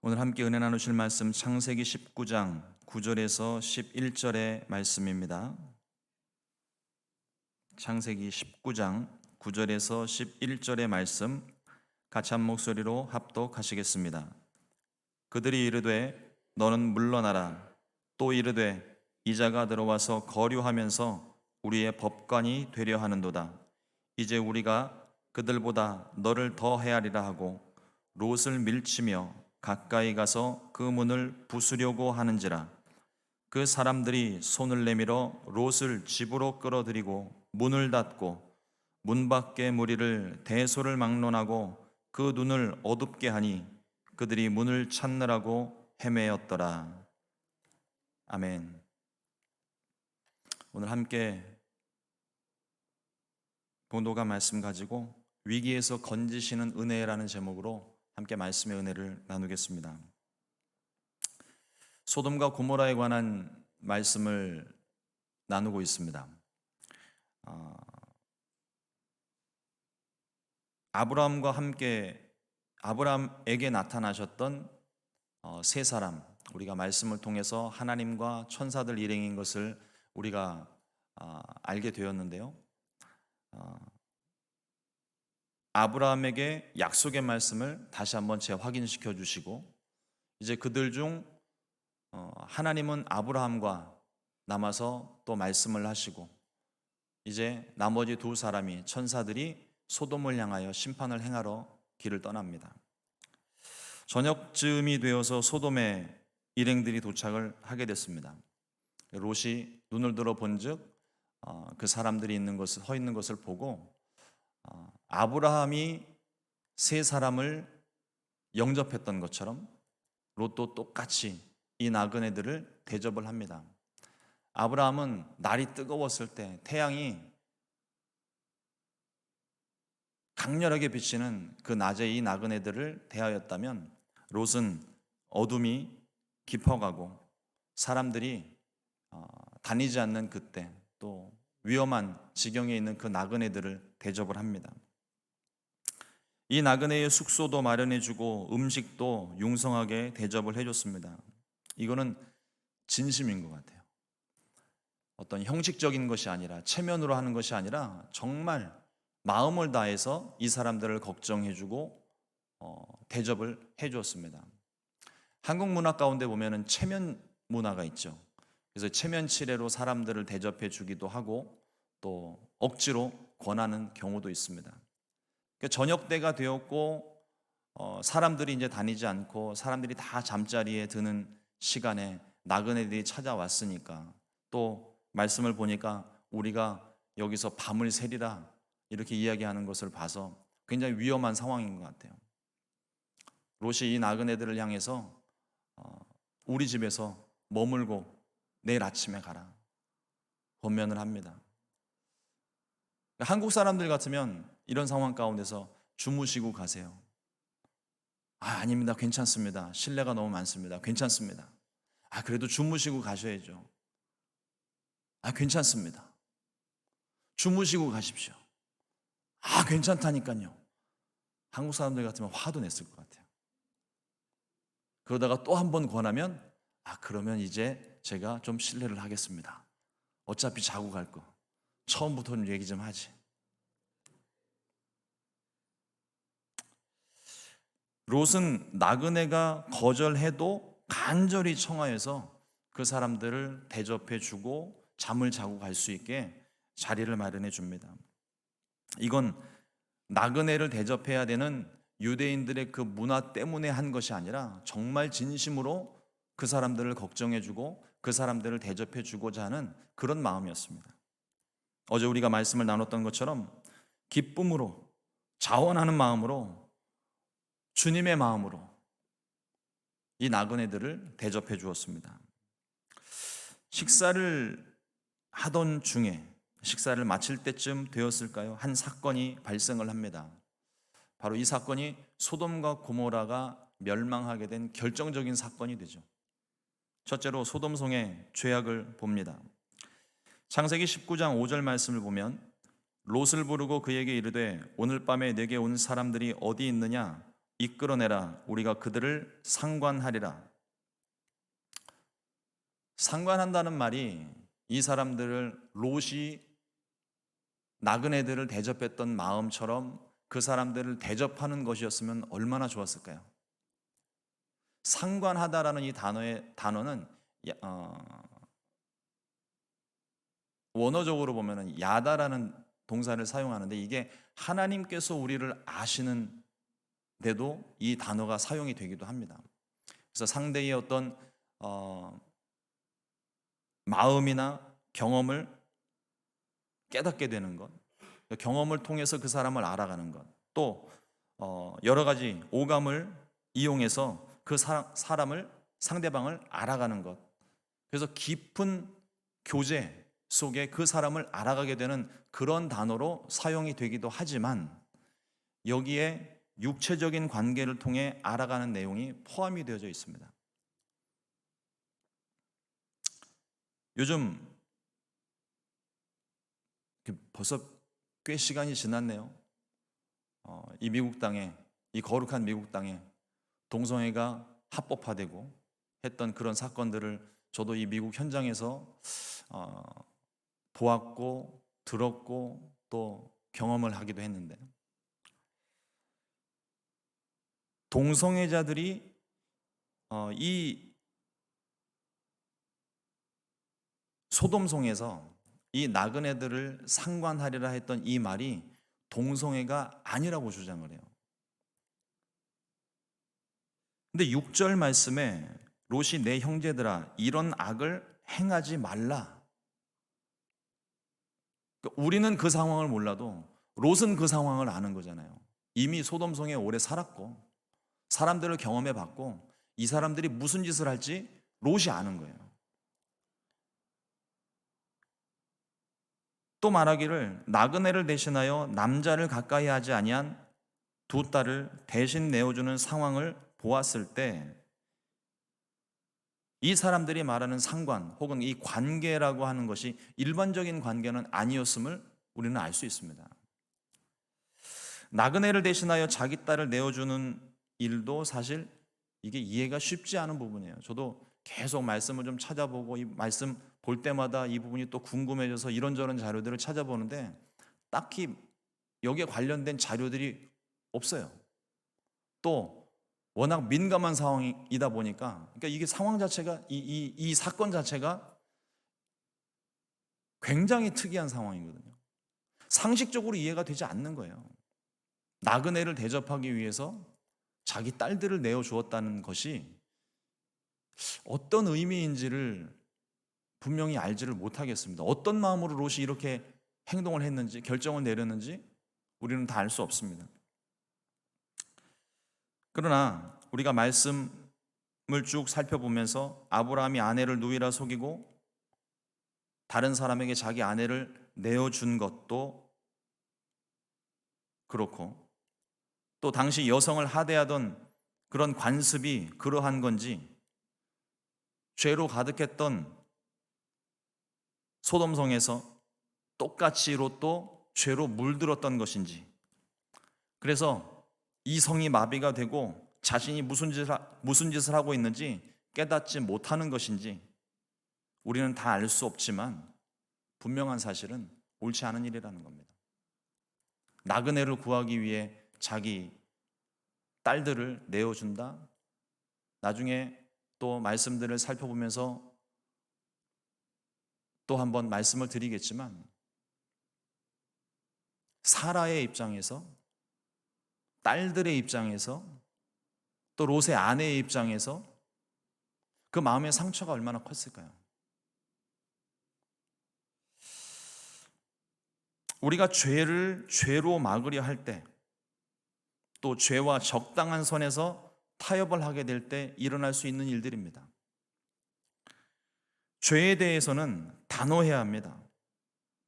오늘 함께 은혜 나누실 말씀 창세기 19장 9절에서 11절의 말씀입니다. 창세기 19장 9절에서 11절의 말씀 같이 한 목소리로 합독하시겠습니다. 그들이 이르되 너는 물러나라. 또 이르되 이자가 들어와서 거류하면서 우리의 법관이 되려 하는도다. 이제 우리가 그들보다 너를 더 헤아리라 하고 롯을 밀치며 가까이 가서 그 문을 부수려고 하는지라. 그 사람들이 손을 내밀어 롯을 집으로 끌어들이고 문을 닫고 문 밖의 무리를 대소를 막론하고 그 눈을 어둡게 하니 그들이 문을 찾느라고 헤매었더라. 아멘. 오늘 함께 본도가 말씀 가지고 위기에서 건지시는 은혜라는 제목으로 함께 말씀의 은혜를 나누겠습니다. 소돔과 고모라에 관한 말씀을 나누고 있습니다. 아브라함과 함께 아브라함에게 나타나셨던 세 사람, 우리가 말씀을 통해서 하나님과 천사들 일행인 것을 우리가 알게 되었는데요. 아브라함에게 약속의 말씀을 다시 한번 재확인시켜 주시고, 이제 그들 중 하나님은 아브라함과 남아서 또 말씀을 하시고, 이제 나머지 두 사람이 천사들이 소돔을 향하여 심판을 행하러 길을 떠납니다. 저녁쯤이 되어서 소돔에 일행들이 도착을 하게 됐습니다. 롯이 눈을 들어 본즉 그 사람들이 서 있는 것을 보고 아브라함이 세 사람을 영접했던 것처럼 롯도 똑같이 이 나그네들을 대접을 합니다. 아브라함은 날이 뜨거웠을 때 태양이 강렬하게 비치는 그 낮에 이 나그네들을 대하였다면, 롯은 어둠이 깊어가고 사람들이 다니지 않는 그때 또 위험한 지경에 있는 그 나그네들을 대접을 합니다. 이 나그네의 숙소도 마련해주고 음식도 융성하게 대접을 해줬습니다. 이거는 진심인 것 같아요. 어떤 형식적인 것이 아니라, 체면으로 하는 것이 아니라 정말 마음을 다해서 이 사람들을 걱정해주고 대접을 해주었습니다. 한국 문화 가운데 보면은 체면 문화가 있죠. 그래서 체면 치레로 사람들을 대접해 주기도 하고 또 억지로 권하는 경우도 있습니다. 저녁 때가 되었고 사람들이 이제 다니지 않고 사람들이 다 잠자리에 드는 시간에 나그네들이 찾아왔으니까, 또 말씀을 보니까 우리가 여기서 밤을 새리라 이렇게 이야기하는 것을 봐서 굉장히 위험한 상황인 것 같아요. 롯이 이 나그네들을 향해서 우리 집에서 머물고 내일 아침에 가라 권면을 합니다. 한국 사람들 같으면 이런 상황 가운데서 주무시고 가세요. 아닙니다. 괜찮습니다. 실내가 너무 많습니다. 괜찮습니다. 그래도 주무시고 가셔야죠. 괜찮습니다. 주무시고 가십시오. 괜찮다니까요. 한국 사람들 같으면 화도 냈을 것 같아요. 그러다가 또 한 번 권하면 그러면 이제 제가 좀 실례를 하겠습니다. 어차피 자고 갈 거. 처음부터는 얘기 좀 하지. 롯은 나그네가 거절해도 간절히 청하여서 그 사람들을 대접해 주고 잠을 자고 갈 수 있게 자리를 마련해 줍니다. 이건 나그네를 대접해야 되는 유대인들의 그 문화 때문에 한 것이 아니라 정말 진심으로 그 사람들을 걱정해 주고 그 사람들을 대접해 주고자 하는 그런 마음이었습니다. 어제 우리가 말씀을 나눴던 것처럼 기쁨으로, 자원하는 마음으로, 주님의 마음으로 이 나그네들을 대접해 주었습니다. 식사를 하던 중에, 식사를 마칠 때쯤 되었을까요? 한 사건이 발생을 합니다. 바로 이 사건이 소돔과 고모라가 멸망하게 된 결정적인 사건이 되죠. 첫째로 소돔성의 죄악을 봅니다. 창세기 19장 5절 말씀을 보면 롯을 부르고 그에게 이르되 오늘 밤에 내게 온 사람들이 어디 있느냐? 이끌어내라. 우리가 그들을 상관하리라. 상관한다는 말이 이 사람들을 롯이 나그네들을 대접했던 마음처럼 그 사람들을 대접하는 것이었으면 얼마나 좋았을까요? 상관하다라는 이 단어는 원어적으로 보면은 야다라는 동사를 사용하는데, 이게 하나님께서 우리를 아시는데도 이 단어가 사용이 되기도 합니다. 그래서 상대의 어떤 마음이나 경험을 깨닫게 되는 것, 경험을 통해서 그 사람을 알아가는 것, 또 여러 가지 오감을 이용해서 그 사람을, 상대방을 알아가는 것, 그래서 깊은 교제 속에 그 사람을 알아가게 되는 그런 단어로 사용이 되기도 하지만, 여기에 육체적인 관계를 통해 알아가는 내용이 포함이 되어져 있습니다. 요즘 벌써 꽤 시간이 지났네요. 이 미국 땅에, 이 거룩한 미국 땅에 동성애가 합법화되고 했던 그런 사건들을 저도 이 미국 현장에서 보았고 들었고 또 경험을 하기도 했는데, 동성애자들이 이 소돔성에서 이 나그네들을 상관하리라 했던 이 말이 동성애가 아니라고 주장을 해요. 근데 6절 말씀에 롯이 내 형제들아 이런 악을 행하지 말라. 그러니까 우리는 그 상황을 몰라도 롯은 그 상황을 아는 거잖아요. 이미 소돔성에 오래 살았고 사람들을 경험해 봤고 이 사람들이 무슨 짓을 할지 롯이 아는 거예요. 또 말하기를 나그네를 대신하여 남자를 가까이 하지 아니한 두 딸을 대신 내어주는 상황을 보았을 때, 이 사람들이 말하는 상관 혹은 이 관계라고 하는 것이 일반적인 관계는 아니었음을 우리는 알 수 있습니다. 나그네를 대신하여 자기 딸을 내어주는 일도 사실 이게 이해가 쉽지 않은 부분이에요. 저도 계속 말씀을 좀 찾아보고 이 말씀 볼 때마다 이 부분이 또 궁금해져서 이런저런 자료들을 찾아보는데 딱히 여기에 관련된 자료들이 없어요. 또 워낙 민감한 상황이다 보니까, 그러니까 이게 상황 자체가 이 사건 자체가 굉장히 특이한 상황이거든요. 상식적으로 이해가 되지 않는 거예요. 나그네를 대접하기 위해서 자기 딸들을 내어 주었다는 것이 어떤 의미인지를 분명히 알지를 못하겠습니다. 어떤 마음으로 롯이 이렇게 행동을 했는지, 결정을 내렸는지 우리는 다 알 수 없습니다. 그러나 우리가 말씀을 쭉 살펴보면서 아브라함이 아내를 누이라 속이고 다른 사람에게 자기 아내를 내어준 것도 그렇고, 또 당시 여성을 하대하던 그런 관습이 그러한 건지, 죄로 가득했던 소돔성에서 똑같이 롯도 죄로 물들었던 것인지, 그래서 이 성이 마비가 되고 자신이 무슨 짓을 하고 있는지 깨닫지 못하는 것인지 우리는 다 알 수 없지만 분명한 사실은 옳지 않은 일이라는 겁니다. 나그네를 구하기 위해 자기 딸들을 내어준다? 나중에 또 말씀들을 살펴보면서 또 한번 말씀을 드리겠지만, 사라의 입장에서, 딸들의 입장에서, 또 롯의 아내의 입장에서 그 마음의 상처가 얼마나 컸을까요? 우리가 죄를 죄로 막으려 할 때, 또 죄와 적당한 선에서 타협을 하게 될 때 일어날 수 있는 일들입니다. 죄에 대해서는 단호해야 합니다.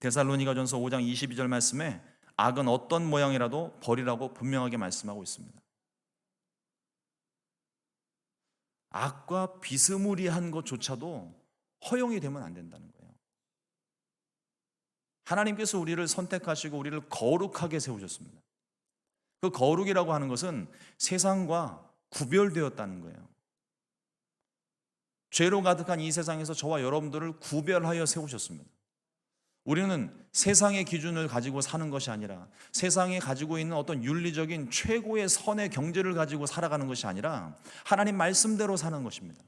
데살로니가전서 5장 22절 말씀에 악은 어떤 모양이라도 버리라고 분명하게 말씀하고 있습니다. 악과 비스무리한 것조차도 허용이 되면 안 된다는 거예요. 하나님께서 우리를 선택하시고 우리를 거룩하게 세우셨습니다. 그 거룩이라고 하는 것은 세상과 구별되었다는 거예요. 죄로 가득한 이 세상에서 저와 여러분들을 구별하여 세우셨습니다. 우리는 세상의 기준을 가지고 사는 것이 아니라, 세상에 가지고 있는 어떤 윤리적인 최고의 선의 경제를 가지고 살아가는 것이 아니라 하나님 말씀대로 사는 것입니다.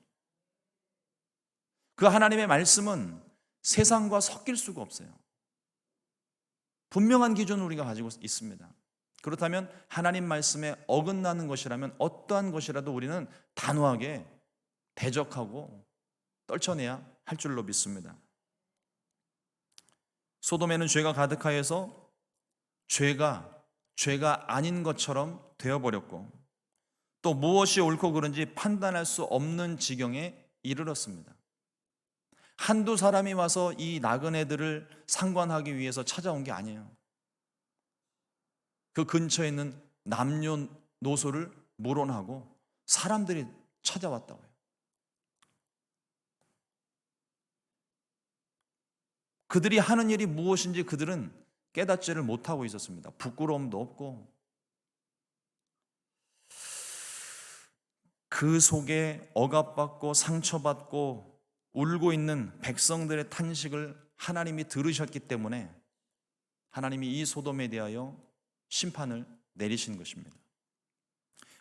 그 하나님의 말씀은 세상과 섞일 수가 없어요. 분명한 기준을 우리가 가지고 있습니다. 그렇다면 하나님 말씀에 어긋나는 것이라면 어떠한 것이라도 우리는 단호하게 대적하고 떨쳐내야 할 줄로 믿습니다. 소돔에는 죄가 가득하여서 죄가 아닌 것처럼 되어버렸고, 또 무엇이 옳고 그른지 판단할 수 없는 지경에 이르렀습니다. 한두 사람이 와서 이 나그네들을 상관하기 위해서 찾아온 게 아니에요. 그 근처에 있는 남녀노소를 물어나고 사람들이 찾아왔다고요. 그들이 하는 일이 무엇인지 그들은 깨닫지를 못하고 있었습니다. 부끄러움도 없고, 그 속에 억압받고 상처받고 울고 있는 백성들의 탄식을 하나님이 들으셨기 때문에 하나님이 이 소돔에 대하여 심판을 내리신 것입니다.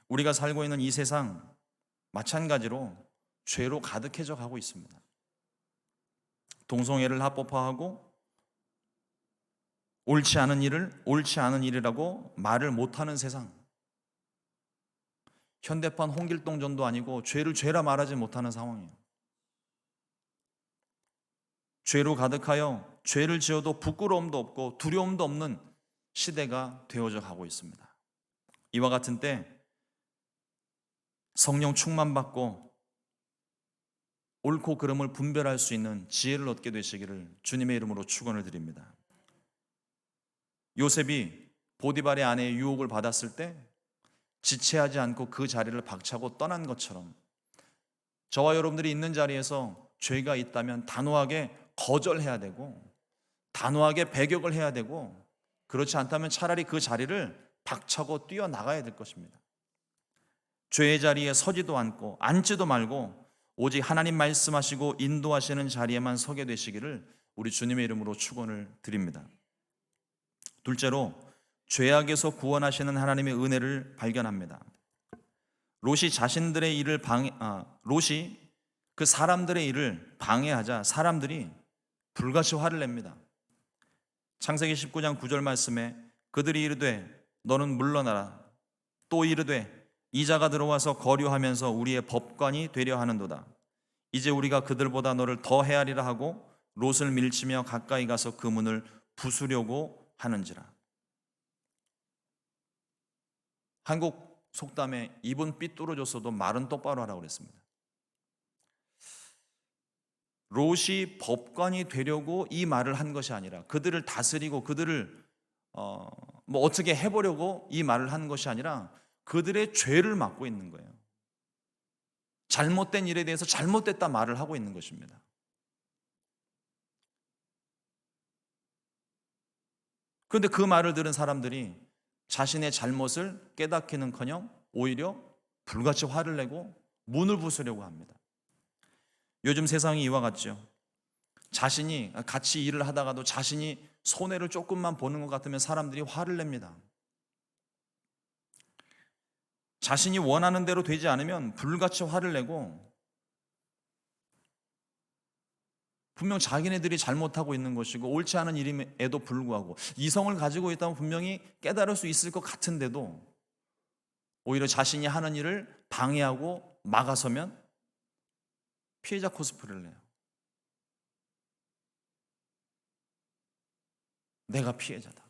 우리가 살고 있는 이 세상 마찬가지로 죄로 가득해져 가고 있습니다. 동성애를 합법화하고 옳지 않은 일을 옳지 않은 일이라고 말을 못하는 세상, 현대판 홍길동전도 아니고 죄를 죄라 말하지 못하는 상황이에요. 죄로 가득하여 죄를 지어도 부끄러움도 없고 두려움도 없는 시대가 되어져 가고 있습니다. 이와 같은 때 성령 충만받고 옳고 그름을 분별할 수 있는 지혜를 얻게 되시기를 주님의 이름으로 축원을 드립니다. 요셉이 보디발의 아내의 유혹을 받았을 때 지체하지 않고 그 자리를 박차고 떠난 것처럼, 저와 여러분들이 있는 자리에서 죄가 있다면 단호하게 거절해야 되고, 단호하게 배격을 해야 되고, 그렇지 않다면 차라리 그 자리를 박차고 뛰어나가야 될 것입니다. 죄의 자리에 서지도 않고 앉지도 말고 오직 하나님 말씀하시고 인도하시는 자리에만 서게 되시기를 우리 주님의 이름으로 축원을 드립니다. 둘째로, 죄악에서 구원하시는 하나님의 은혜를 발견합니다. 롯이 그 사람들의 일을 방해하자 사람들이 불같이 화를 냅니다. 창세기 19장 9절 말씀에 그들이 이르되 너는 물러나라, 또 이르되 이자가 들어와서 거류하면서 우리의 법관이 되려 하는도다. 이제 우리가 그들보다 너를 더 헤아리라 하고 롯을 밀치며 가까이 가서 그 문을 부수려고 하는지라. 한국 속담에 입은 삐뚤어졌어도 말은 똑바로 하라고 그랬습니다. 롯이 법관이 되려고 이 말을 한 것이 아니라, 그들을 다스리고 그들을 어떻게 해보려고 이 말을 한 것이 아니라 그들의 죄를 맡고 있는 거예요. 잘못된 일에 대해서 잘못됐다 말을 하고 있는 것입니다. 그런데 그 말을 들은 사람들이 자신의 잘못을 깨닫기는커녕 오히려 불같이 화를 내고 문을 부수려고 합니다. 요즘 세상이 이와 같죠. 자신이 같이 일을 하다가도 자신이 손해를 조금만 보는 것 같으면 사람들이 화를 냅니다. 자신이 원하는 대로 되지 않으면 불같이 화를 내고, 분명 자기네들이 잘못하고 있는 것이고 옳지 않은 일임에도 불구하고 이성을 가지고 있다면 분명히 깨달을 수 있을 것 같은데도 오히려 자신이 하는 일을 방해하고 막아서면 피해자 코스프레를 해요. 내가 피해자다.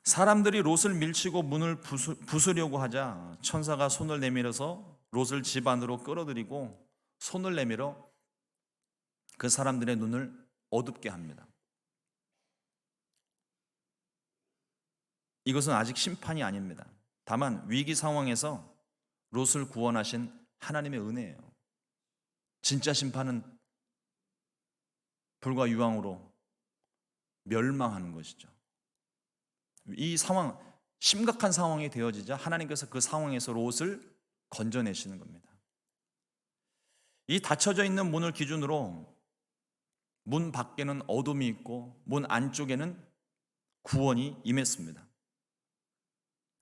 사람들이 롯을 밀치고 문을 부수려고 하자 천사가 손을 내밀어서 롯을 집 안으로 끌어들이고 손을 내밀어 그 사람들의 눈을 어둡게 합니다. 이것은 아직 심판이 아닙니다. 다만 위기 상황에서 롯을 구원하신 하나님의 은혜예요. 진짜 심판은 불과 유황으로 멸망하는 것이죠. 이 상황, 심각한 상황이 되어지자 하나님께서 그 상황에서 롯을 건져내시는 겁니다. 이 닫혀져 있는 문을 기준으로 문 밖에는 어둠이 있고 문 안쪽에는 구원이 임했습니다.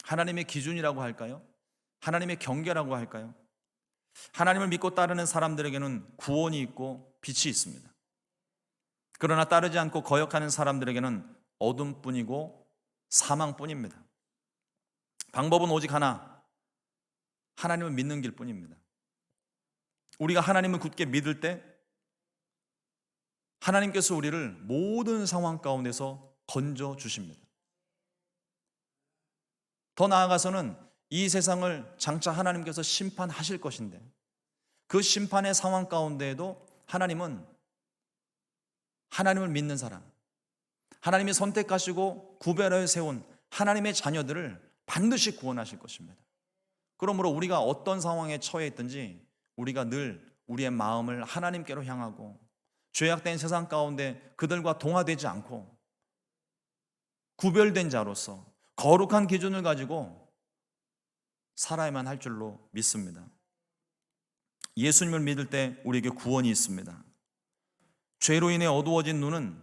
하나님의 기준이라고 할까요? 하나님의 경계라고 할까요? 하나님을 믿고 따르는 사람들에게는 구원이 있고 빛이 있습니다. 그러나 따르지 않고 거역하는 사람들에게는 어둠뿐이고 사망뿐입니다. 방법은 오직 하나, 하나님을 믿는 길뿐입니다. 우리가 하나님을 굳게 믿을 때 하나님께서 우리를 모든 상황 가운데서 건져 주십니다. 더 나아가서는 이 세상을 장차 하나님께서 심판하실 것인데 그 심판의 상황 가운데에도 하나님은 하나님을 믿는 사람, 하나님이 선택하시고 구별하여 세운 하나님의 자녀들을 반드시 구원하실 것입니다. 그러므로 우리가 어떤 상황에 처해 있든지 우리가 늘 우리의 마음을 하나님께로 향하고 죄악된 세상 가운데 그들과 동화되지 않고 구별된 자로서 거룩한 기준을 가지고 살아야만 할 줄로 믿습니다. 예수님을 믿을 때 우리에게 구원이 있습니다. 죄로 인해 어두워진 눈은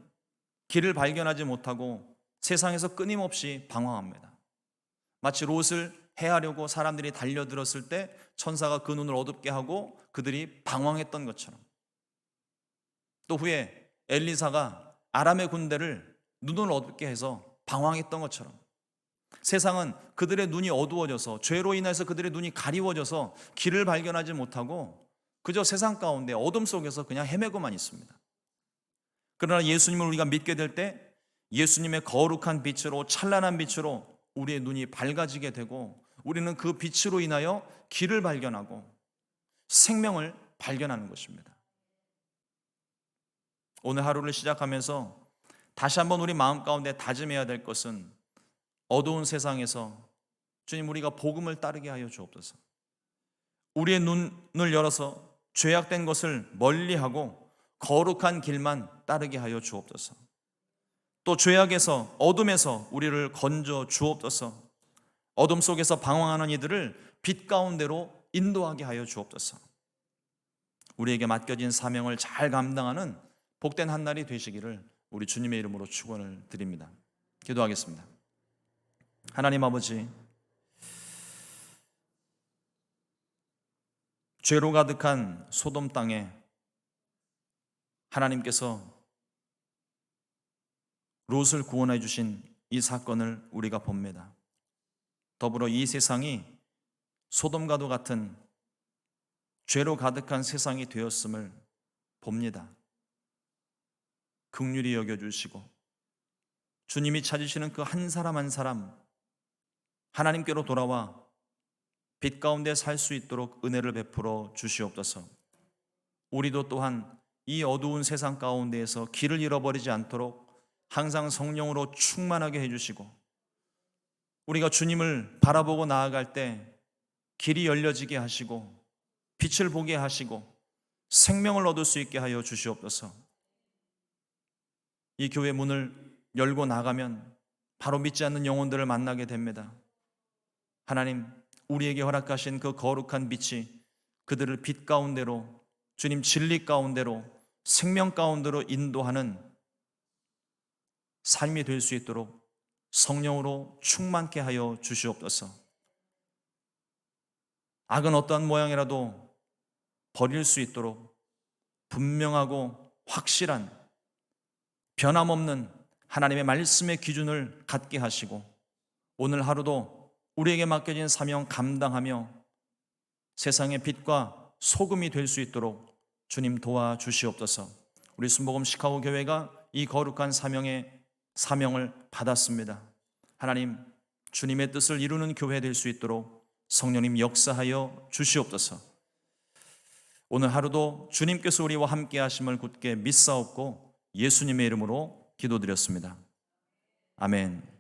길을 발견하지 못하고 세상에서 끊임없이 방황합니다. 마치 롯을 해하려고 사람들이 달려들었을 때 천사가 그 눈을 어둡게 하고 그들이 방황했던 것처럼, 또 후에 엘리사가 아람의 군대를 눈을 어둡게 해서 방황했던 것처럼 세상은 그들의 눈이 어두워져서 죄로 인해서 그들의 눈이 가리워져서 길을 발견하지 못하고 그저 세상 가운데 어둠 속에서 그냥 헤매고만 있습니다. 그러나 예수님을 우리가 믿게 될 때 예수님의 거룩한 빛으로, 찬란한 빛으로 우리의 눈이 밝아지게 되고 우리는 그 빛으로 인하여 길을 발견하고 생명을 발견하는 것입니다. 오늘 하루를 시작하면서 다시 한번 우리 마음 가운데 다짐해야 될 것은 어두운 세상에서 주님, 우리가 복음을 따르게 하여 주옵소서. 우리의 눈을 열어서 죄악된 것을 멀리하고 거룩한 길만 따르게 하여 주옵소서. 또 죄악에서, 어둠에서 우리를 건져 주옵소서. 어둠 속에서 방황하는 이들을 빛 가운데로 인도하게 하여 주옵소서. 우리에게 맡겨진 사명을 잘 감당하는 복된 한 날이 되시기를 우리 주님의 이름으로 축원을 드립니다. 기도하겠습니다. 하나님 아버지, 죄로 가득한 소돔 땅에 하나님께서 롯을 구원해 주신 이 사건을 우리가 봅니다. 더불어 이 세상이 소돔과도 같은 죄로 가득한 세상이 되었음을 봅니다. 긍휼히 여겨주시고 주님이 찾으시는 그 한 사람 한 사람 하나님께로 돌아와 빛 가운데 살 수 있도록 은혜를 베풀어 주시옵소서. 우리도 또한 이 어두운 세상 가운데에서 길을 잃어버리지 않도록 항상 성령으로 충만하게 해주시고 우리가 주님을 바라보고 나아갈 때 길이 열려지게 하시고 빛을 보게 하시고 생명을 얻을 수 있게 하여 주시옵소서. 이 교회 문을 열고 나가면 바로 믿지 않는 영혼들을 만나게 됩니다. 하나님, 우리에게 허락하신 그 거룩한 빛이 그들을 빛 가운데로, 주님 진리 가운데로, 생명 가운데로 인도하는 삶이 될 수 있도록 성령으로 충만케 하여 주시옵소서. 악은 어떠한 모양이라도 버릴 수 있도록 분명하고 확실한 변함없는 하나님의 말씀의 기준을 갖게 하시고 오늘 하루도 우리에게 맡겨진 사명 감당하며 세상의 빛과 소금이 될 수 있도록 주님 도와주시옵소서. 우리 순복음 시카고 교회가 이 거룩한 사명을 받았습니다. 하나님, 주님의 뜻을 이루는 교회 될 수 있도록 성령님 역사하여 주시옵소서. 오늘 하루도 주님께서 우리와 함께 하심을 굳게 믿사옵고 예수님의 이름으로 기도드렸습니다. 아멘.